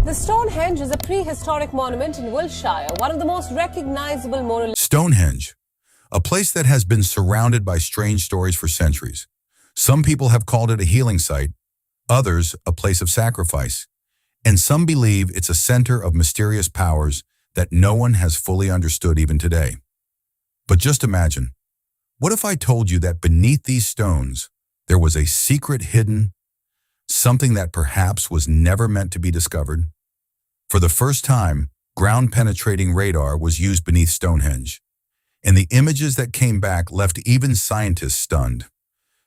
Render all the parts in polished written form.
The Stonehenge is a prehistoric monument in Wiltshire, one of the most recognizable monoliths. Stonehenge, a place that has been surrounded by strange stories for centuries. Some people have called it a healing site, others a place of sacrifice, and some believe it's a center of mysterious powers that no one has fully understood even today. But just imagine, what if I told you that beneath these stones there was a secret hidden, something that perhaps was never meant to be discovered? For the first time, ground-penetrating radar was used beneath Stonehenge, and the images that came back left even scientists stunned.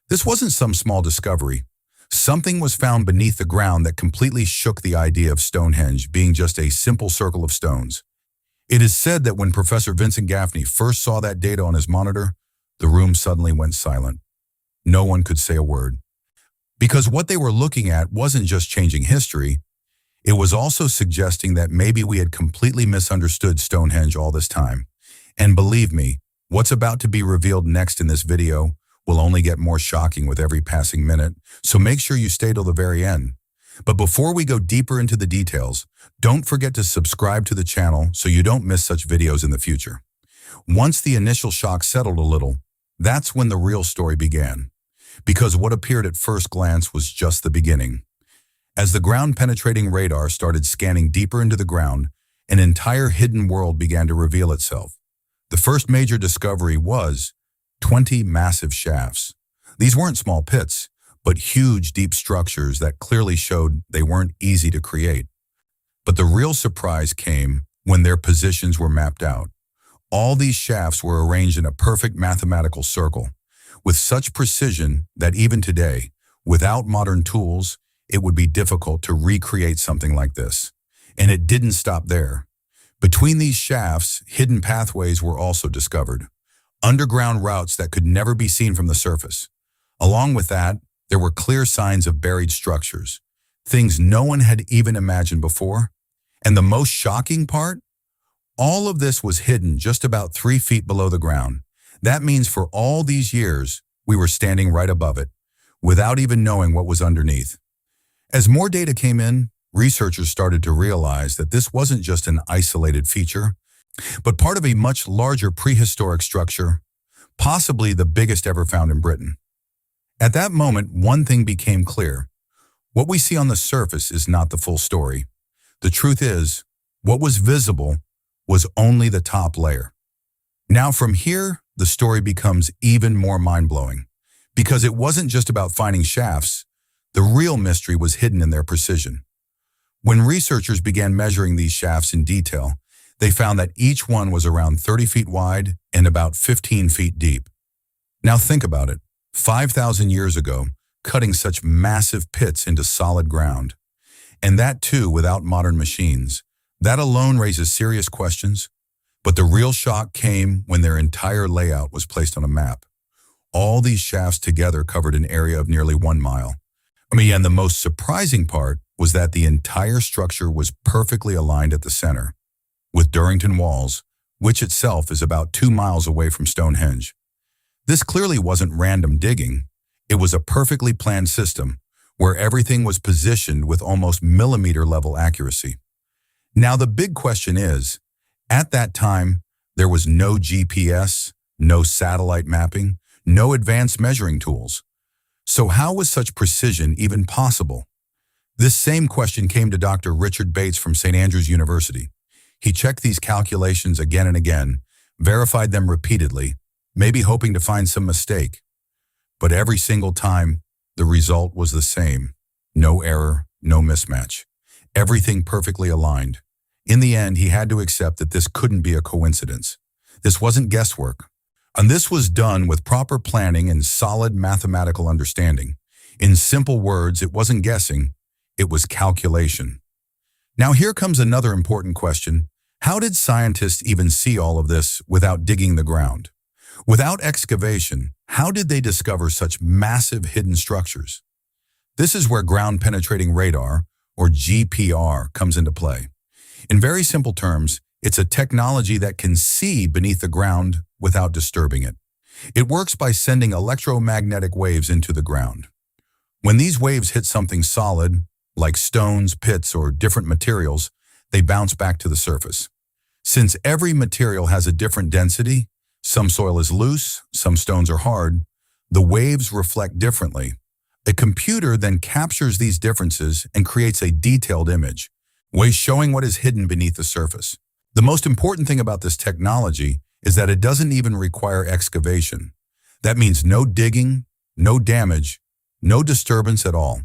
This wasn't some small discovery. Something was found beneath the ground that completely shook the idea of Stonehenge being just a simple circle of stones. It is said that when Professor Vincent Gaffney first saw that data on his monitor, the room suddenly went silent. No one could say a word. Because what they were looking at wasn't just changing history, it was also suggesting that maybe we had completely misunderstood Stonehenge all this time. And believe me, what's about to be revealed next in this video will only get more shocking with every passing minute, so make sure you stay till the very end. But before we go deeper into the details, don't forget to subscribe to the channel so you don't miss such videos in the future. Once the initial shock settled a little, that's when the real story began. Because what appeared at first glance was just the beginning. As the ground-penetrating radar started scanning deeper into the ground, an entire hidden world began to reveal itself. The first major discovery was 20 massive shafts. These weren't small pits, but huge, deep structures that clearly showed they weren't easy to create. But the real surprise came when their positions were mapped out. All these shafts were arranged in a perfect mathematical circle, with such precision that even today, without modern tools, it would be difficult to recreate something like this. And it didn't stop there. Between these shafts, hidden pathways were also discovered, underground routes that could never be seen from the surface. Along with that, there were clear signs of buried structures, things no one had even imagined before. And the most shocking part? All of this was hidden just about 3 feet below the ground. That means for all these years, we were standing right above it, without even knowing what was underneath. As more data came in, researchers started to realize that this wasn't just an isolated feature, but part of a much larger prehistoric structure, possibly the biggest ever found in Britain. At that moment, one thing became clear. What we see on the surface is not the full story. The truth is, what was visible was only the top layer. Now from here, the story becomes even more mind-blowing, because it wasn't just about finding shafts. The real mystery was hidden in their precision. When researchers began measuring these shafts in detail, they found that each one was around 30 feet wide and about 15 feet deep. Now think about it. 5,000 years ago, cutting such massive pits into solid ground. And that too without modern machines. That alone raises serious questions. But the real shock came when their entire layout was placed on a map. All these shafts together covered an area of nearly 1 mile. And the most surprising part was that the entire structure was perfectly aligned at the center, with Durrington walls, which itself is about 2 miles away from Stonehenge. This clearly wasn't random digging. It was a perfectly planned system, where everything was positioned with almost millimeter-level accuracy. Now the big question is, at that time, there was no GPS, no satellite mapping, no advanced measuring tools. So how was such precision even possible? This same question came to Dr. Richard Bates from St. Andrews University. He checked these calculations again and again, verified them repeatedly, maybe hoping to find some mistake. But every single time, the result was the same. No error, no mismatch. Everything perfectly aligned. In the end, he had to accept that this couldn't be a coincidence. This wasn't guesswork. And this was done with proper planning and solid mathematical understanding. In simple words, it wasn't guessing, it was calculation. Now here comes another important question. How did scientists even see all of this without digging the ground? Without excavation, how did they discover such massive hidden structures? This is where ground-penetrating radar, or GPR, comes into play. In very simple terms, it's a technology that can see beneath the ground without disturbing it. It works by sending electromagnetic waves into the ground. When these waves hit something solid, like stones, pits, or different materials, they bounce back to the surface. Since every material has a different density, some soil is loose, some stones are hard, the waves reflect differently. A computer then captures these differences and creates a detailed image, showing what is hidden beneath the surface. The most important thing about this technology is that it doesn't even require excavation. That means no digging, no damage, no disturbance at all.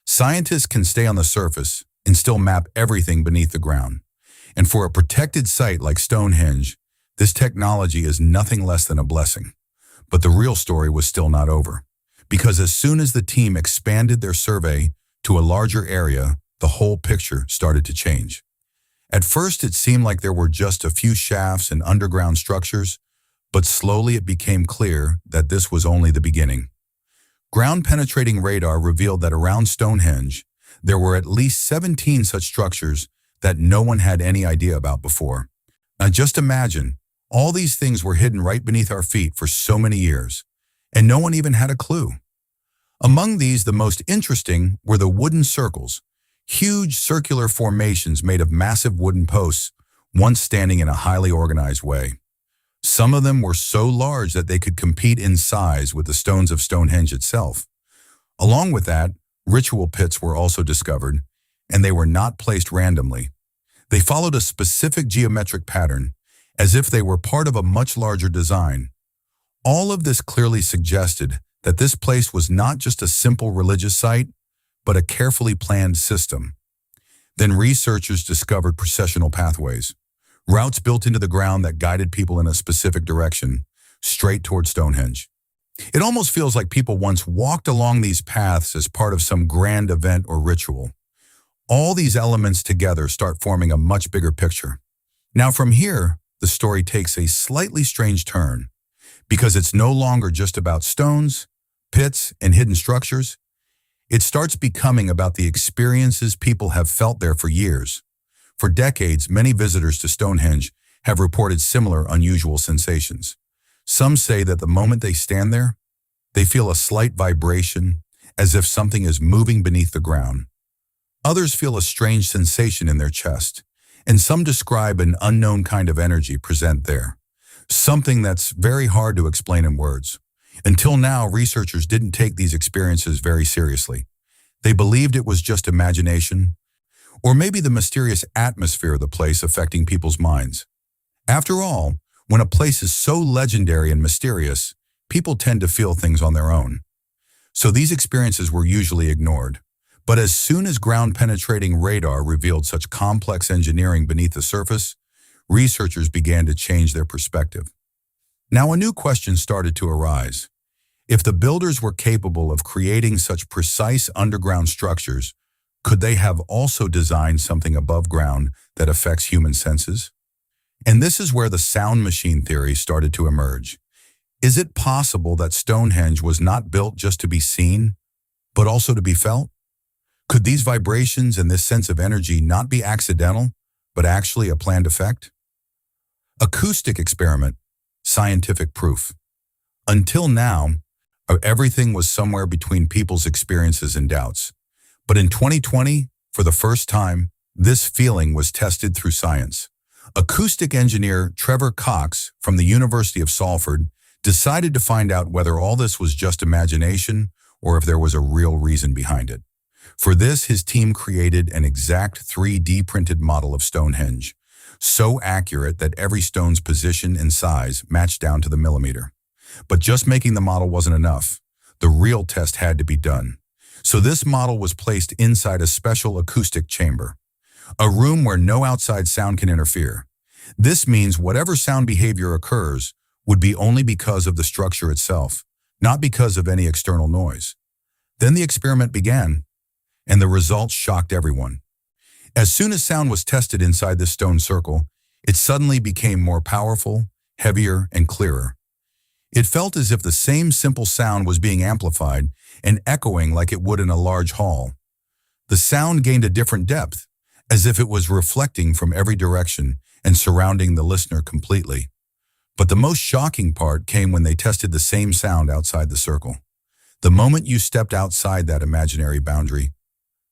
Scientists can stay on the surface and still map everything beneath the ground. And for a protected site like Stonehenge, this technology is nothing less than a blessing. But the real story was still not over, because as soon as the team expanded their survey to a larger area, the whole picture started to change. At first, it seemed like there were just a few shafts and underground structures, but slowly it became clear that this was only the beginning. Ground-penetrating radar revealed that around Stonehenge, there were at least 17 such structures that no one had any idea about before. Now just imagine, all these things were hidden right beneath our feet for so many years, and no one even had a clue. Among these, the most interesting were the wooden circles, huge circular formations made of massive wooden posts, once standing in a highly organized way. Some of them were so large that they could compete in size with the stones of Stonehenge itself. Along with that, ritual pits were also discovered, and they were not placed randomly. They followed a specific geometric pattern, as if they were part of a much larger design. All of this clearly suggested that this place was not just a simple religious site, but a carefully planned system. Then researchers discovered processional pathways, routes built into the ground that guided people in a specific direction, straight toward Stonehenge. It almost feels like people once walked along these paths as part of some grand event or ritual. All these elements together start forming a much bigger picture. Now from here, the story takes a slightly strange turn, because it's no longer just about stones, pits, and hidden structures. It starts becoming about the experiences people have felt there for years. For decades, many visitors to Stonehenge have reported similar unusual sensations. Some say that the moment they stand there, they feel a slight vibration, as if something is moving beneath the ground. Others feel a strange sensation in their chest, and some describe an unknown kind of energy present there, something that's very hard to explain in words. Until now, researchers didn't take these experiences very seriously. They believed it was just imagination, or maybe the mysterious atmosphere of the place affecting people's minds. After all, when a place is so legendary and mysterious, people tend to feel things on their own. So these experiences were usually ignored. But as soon as ground-penetrating radar revealed such complex engineering beneath the surface, researchers began to change their perspective. Now a new question started to arise. If the builders were capable of creating such precise underground structures, could they have also designed something above ground that affects human senses? And this is where the sound machine theory started to emerge. Is it possible that Stonehenge was not built just to be seen, but also to be felt? Could these vibrations and this sense of energy not be accidental, but actually a planned effect? Acoustic experiment, scientific proof. Until now, everything was somewhere between people's experiences and doubts. But in 2020, for the first time, this feeling was tested through science. Acoustic engineer Trevor Cox from the University of Salford decided to find out whether all this was just imagination or if there was a real reason behind it. For this, his team created an exact 3D printed model of Stonehenge, so accurate that every stone's position and size matched down to the millimeter. But just making the model wasn't enough. The real test had to be done. So this model was placed inside a special acoustic chamber, a room where no outside sound can interfere. This means whatever sound behavior occurs would be only because of the structure itself, not because of any external noise. Then the experiment began, and the results shocked everyone. As soon as sound was tested inside this stone circle, it suddenly became more powerful, heavier, and clearer. It felt as if the same simple sound was being amplified and echoing like it would in a large hall. The sound gained a different depth, as if it was reflecting from every direction and surrounding the listener completely. But the most shocking part came when they tested the same sound outside the circle. The moment you stepped outside that imaginary boundary,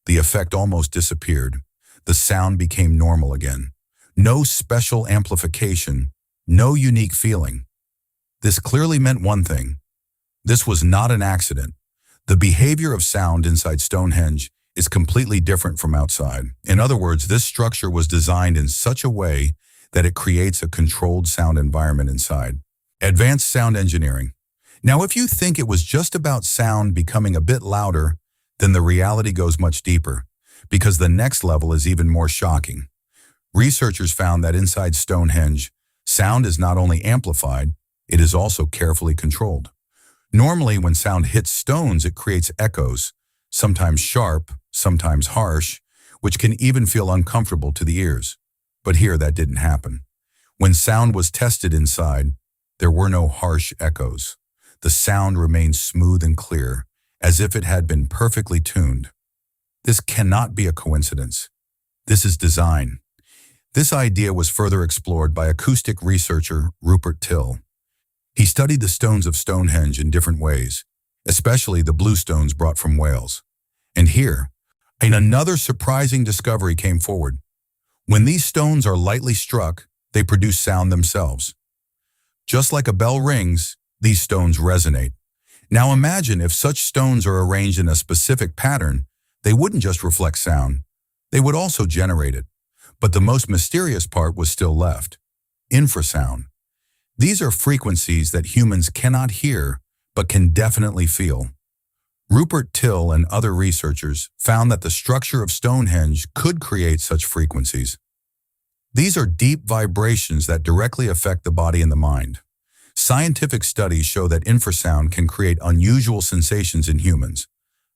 the effect almost disappeared. The sound became normal again. No special amplification, no unique feeling. This clearly meant one thing. This was not an accident. The behavior of sound inside Stonehenge is completely different from outside. In other words, this structure was designed in such a way that it creates a controlled sound environment inside. Advanced sound engineering. Now, if you think it was just about sound becoming a bit louder, then the reality goes much deeper, because the next level is even more shocking. Researchers found that inside Stonehenge, sound is not only amplified, it is also carefully controlled. Normally, when sound hits stones, it creates echoes, sometimes sharp, sometimes harsh, which can even feel uncomfortable to the ears. But here that didn't happen. When sound was tested inside, there were no harsh echoes. The sound remained smooth and clear, as if it had been perfectly tuned. This cannot be a coincidence. This is design. This idea was further explored by acoustic researcher Rupert Till. He studied the stones of Stonehenge in different ways, especially the blue stones brought from Wales. And here, another surprising discovery came forward. When these stones are lightly struck, they produce sound themselves. Just like a bell rings, these stones resonate. Now imagine if such stones are arranged in a specific pattern, they wouldn't just reflect sound, they would also generate it. But the most mysterious part was still left: infrasound. These are frequencies that humans cannot hear, but can definitely feel. Rupert Till and other researchers found that the structure of Stonehenge could create such frequencies. These are deep vibrations that directly affect the body and the mind. Scientific studies show that infrasound can create unusual sensations in humans,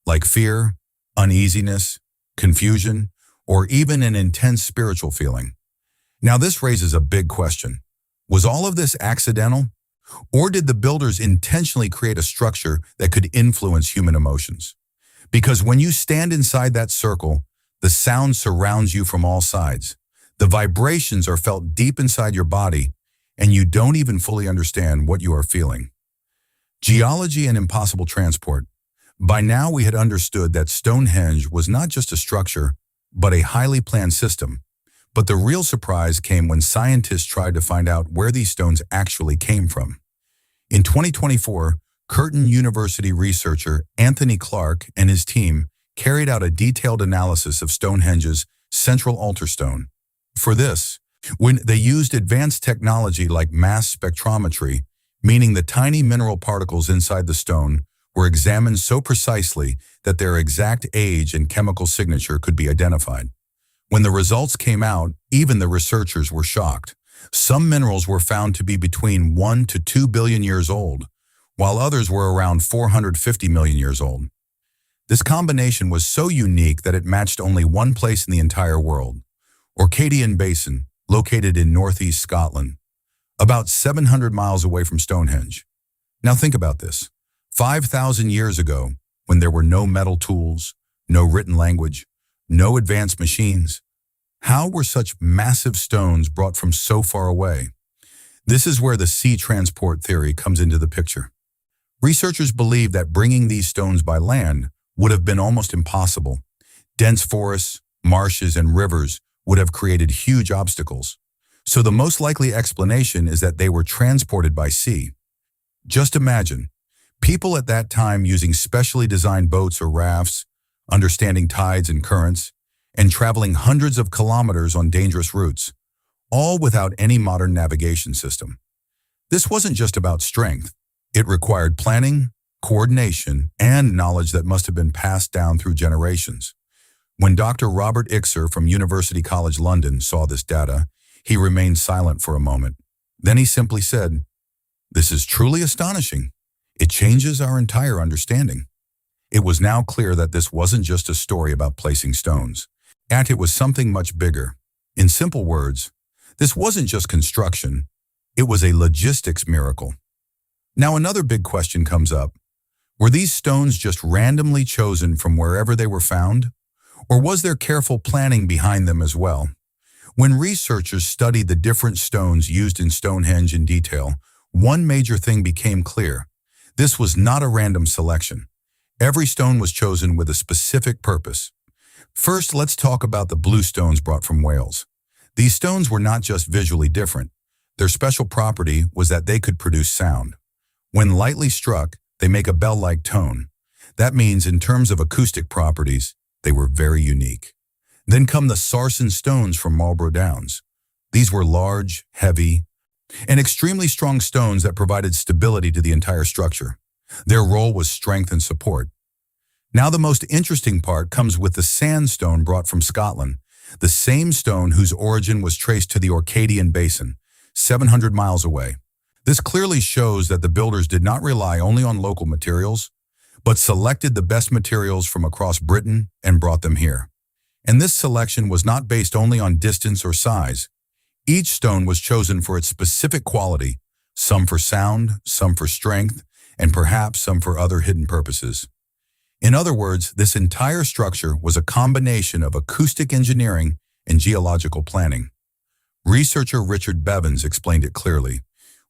like fear, uneasiness, confusion, or even an intense spiritual feeling. Now this raises a big question. Was all of this accidental? Or did the builders intentionally create a structure that could influence human emotions? Because when you stand inside that circle, the sound surrounds you from all sides. The vibrations are felt deep inside your body, and you don't even fully understand what you are feeling. Geology and impossible transport. By now we had understood that Stonehenge was not just a structure, but a highly planned system. But the real surprise came when scientists tried to find out where these stones actually came from. In 2024, Curtin University researcher Anthony Clark and his team carried out a detailed analysis of Stonehenge's central altar stone. For this, when they used advanced technology like mass spectrometry, meaning the tiny mineral particles inside the stone were examined so precisely that their exact age and chemical signature could be identified. When the results came out, even the researchers were shocked. Some minerals were found to be between 1 to 2 billion years old, while others were around 450 million years old. This combination was so unique that it matched only one place in the entire world: Orcadian Basin, located in northeast Scotland, about 700 miles away from Stonehenge. Now think about this. 5,000 years ago, when there were no metal tools, no written language, no advanced machines, how were such massive stones brought from so far away? This is where the sea transport theory comes into the picture. Researchers believe that bringing these stones by land would have been almost impossible. Dense forests, marshes, and rivers would have created huge obstacles. So the most likely explanation is that they were transported by sea. Just imagine, people at that time using specially designed boats or rafts, understanding tides and currents, and traveling hundreds of kilometers on dangerous routes, all without any modern navigation system. This wasn't just about strength. It required planning, coordination, and knowledge that must have been passed down through generations. When Dr. Robert Ixer from University College London saw this data, he remained silent for a moment. Then he simply said, "This is truly astonishing. It changes our entire understanding." It was now clear that this wasn't just a story about placing stones. It was something much bigger. In simple words, this wasn't just construction, it was a logistics miracle. Now another big question comes up. Were these stones just randomly chosen from wherever they were found? Or was there careful planning behind them as well? When researchers studied the different stones used in Stonehenge in detail, one major thing became clear. This was not a random selection. Every stone was chosen with a specific purpose. First, let's talk about the blue stones brought from Wales. These stones were not just visually different. Their special property was that they could produce sound. When lightly struck, they make a bell-like tone. That means, in terms of acoustic properties, they were very unique. Then come the sarsen stones from Marlborough Downs. These were large, heavy, and extremely strong stones that provided stability to the entire structure. Their role was strength and support. Now the most interesting part comes with the sandstone brought from Scotland, the same stone whose origin was traced to the Orcadian Basin, 700 miles away. This clearly shows that the builders did not rely only on local materials, but selected the best materials from across Britain and brought them here. And this selection was not based only on distance or size. Each stone was chosen for its specific quality, some for sound, some for strength, and perhaps some for other hidden purposes. In other words, this entire structure was a combination of acoustic engineering and geological planning. Researcher Richard Bevins explained it clearly.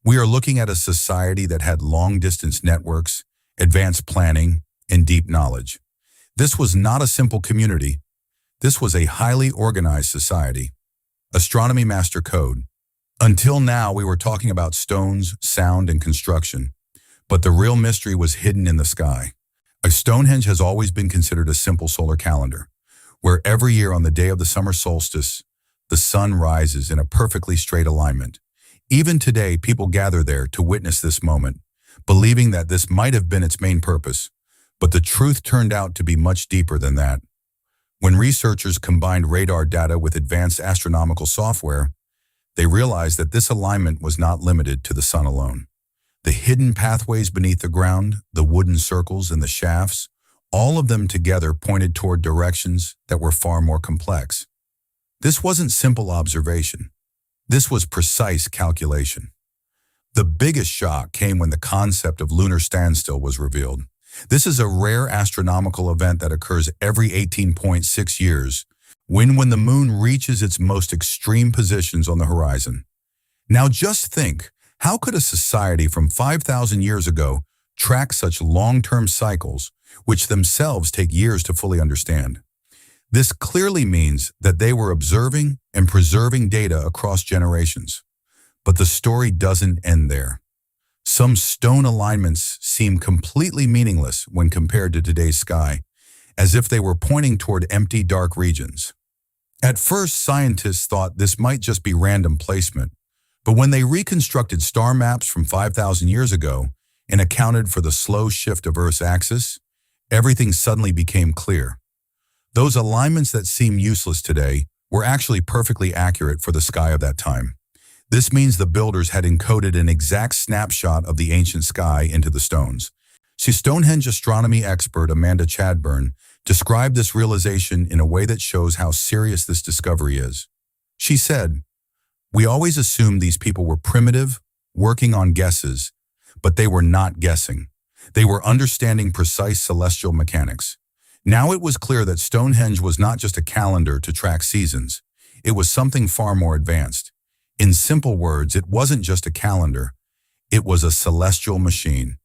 We are looking at a society that had long-distance networks, advanced planning, and deep knowledge. This was not a simple community. This was a highly organized society. Astronomy Master Code. Until now, we were talking about stones, sound, and construction. But the real mystery was hidden in the sky. Stonehenge has always been considered a simple solar calendar, where every year on the day of the summer solstice, the sun rises in a perfectly straight alignment. Even today, people gather there to witness this moment, believing that this might have been its main purpose. But the truth turned out to be much deeper than that. When researchers combined radar data with advanced astronomical software, they realized that this alignment was not limited to the sun alone. The hidden pathways beneath the ground, the wooden circles and the shafts, all of them together pointed toward directions that were far more complex. This wasn't simple observation. This was precise calculation. The biggest shock came when the concept of lunar standstill was revealed. This is a rare astronomical event that occurs every 18.6 years, when the moon reaches its most extreme positions on the horizon. Now just think, how could a society from 5,000 years ago track such long-term cycles, which themselves take years to fully understand? This clearly means that they were observing and preserving data across generations. But the story doesn't end there. Some stone alignments seem completely meaningless when compared to today's sky, as if they were pointing toward empty, dark regions. At first, scientists thought this might just be random placement, but when they reconstructed star maps from 5,000 years ago and accounted for the slow shift of Earth's axis, everything suddenly became clear. Those alignments that seem useless today were actually perfectly accurate for the sky of that time. This means the builders had encoded an exact snapshot of the ancient sky into the stones. Stonehenge astronomy expert Amanda Chadburn described this realization in a way that shows how serious this discovery is. She said, "We always assumed these people were primitive, working on guesses, but they were not guessing. They were understanding precise celestial mechanics. Now it was clear that Stonehenge was not just a calendar to track seasons. It was something far more advanced. In simple words, it wasn't just a calendar. It was a celestial machine."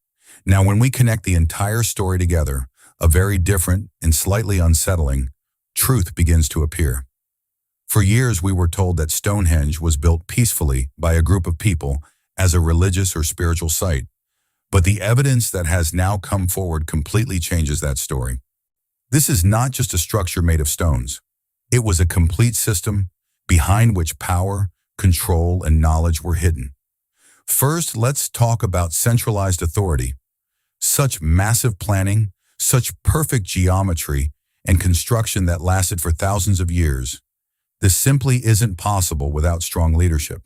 Now, when we connect the entire story together, a very different and slightly unsettling truth begins to appear. For years, we were told that Stonehenge was built peacefully by a group of people as a religious or spiritual site. But the evidence that has now come forward completely changes that story. This is not just a structure made of stones. It was a complete system behind which power, control, and knowledge were hidden. First, let's talk about centralized authority. Such massive planning, such perfect geometry, and construction that lasted for thousands of years. This simply isn't possible without strong leadership.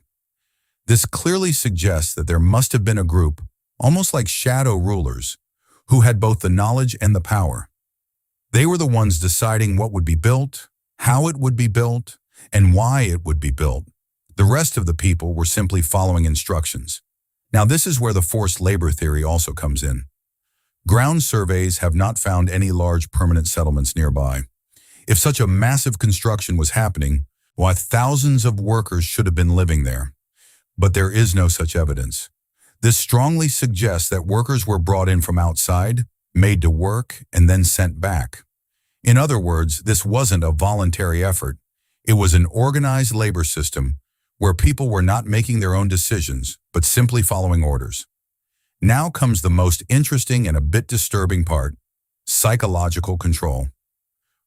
This clearly suggests that there must have been a group, almost like shadow rulers, who had both the knowledge and the power. They were the ones deciding what would be built, how it would be built, and why it would be built. The rest of the people were simply following instructions. Now this is where the forced labor theory also comes in. Ground surveys have not found any large permanent settlements nearby. If such a massive construction was happening, why thousands of workers should have been living there. But there is no such evidence. This strongly suggests that workers were brought in from outside, made to work, and then sent back. In other words, this wasn't a voluntary effort. It was an organized labor system where people were not making their own decisions, but simply following orders. Now comes the most interesting and a bit disturbing part: psychological control.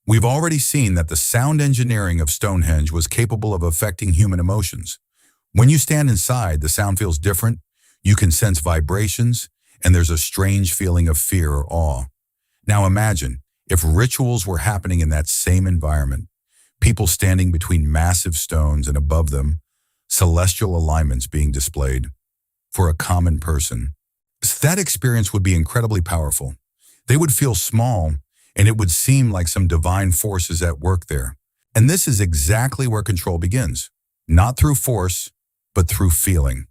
We've already seen that the sound engineering of Stonehenge was capable of affecting human emotions. When you stand inside, the sound feels different, you can sense vibrations, and there's a strange feeling of fear or awe. Now imagine if rituals were happening in that same environment, people standing between massive stones and above them, celestial alignments being displayed. For a common person, that experience would be incredibly powerful. They would feel small, and it would seem like some divine force is at work there. And this is exactly where control begins. Not through force, but through feeling.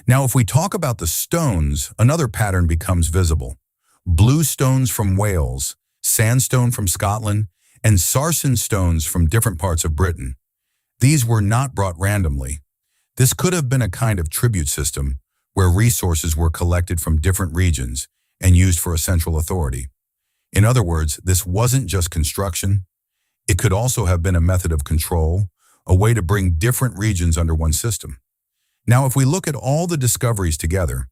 Now, if we talk about the stones, another pattern becomes visible. Blue stones from Wales, sandstone from Scotland, and sarsen stones from different parts of Britain. These were not brought randomly. This could have been a kind of tribute system where resources were collected from different regions and used for a central authority. In other words, this wasn't just construction. It could also have been a method of control, a way to bring different regions under one system. Now, if we look at all the discoveries together,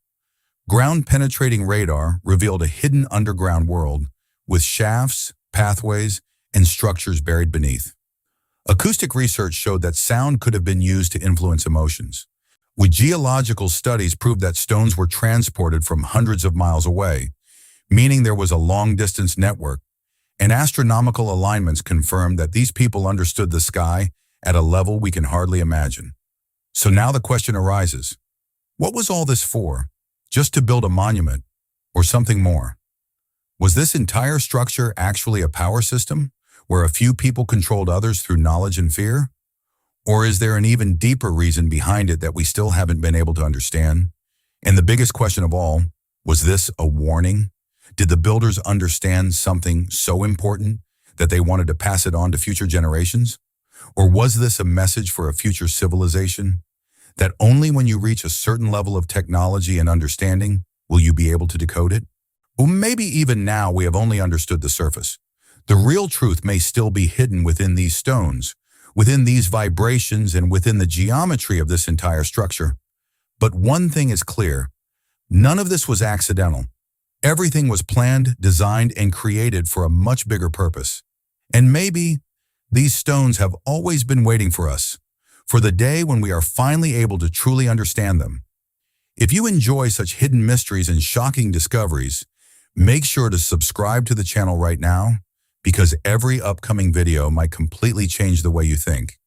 ground-penetrating radar revealed a hidden underground world with shafts, pathways, and structures buried beneath. Acoustic research showed that sound could have been used to influence emotions. With geological studies proved that stones were transported from hundreds of miles away, meaning there was a long-distance network, and astronomical alignments confirmed that these people understood the sky at a level we can hardly imagine. So now the question arises, what was all this for? Just to build a monument, or something more? Was this entire structure actually a power system, where a few people controlled others through knowledge and fear? Or is there an even deeper reason behind it that we still haven't been able to understand? And the biggest question of all, was this a warning? Did the builders understand something so important that they wanted to pass it on to future generations? Or was this a message for a future civilization? That only when you reach a certain level of technology and understanding will you be able to decode it? Or maybe even now we have only understood the surface. The real truth may still be hidden within these stones, within these vibrations, and within the geometry of this entire structure. But one thing is clear: none of this was accidental. Everything was planned, designed, and created for a much bigger purpose. And maybe these stones have always been waiting for us, for the day when we are finally able to truly understand them. If you enjoy such hidden mysteries and shocking discoveries, make sure to subscribe to the channel right now, because every upcoming video might completely change the way you think.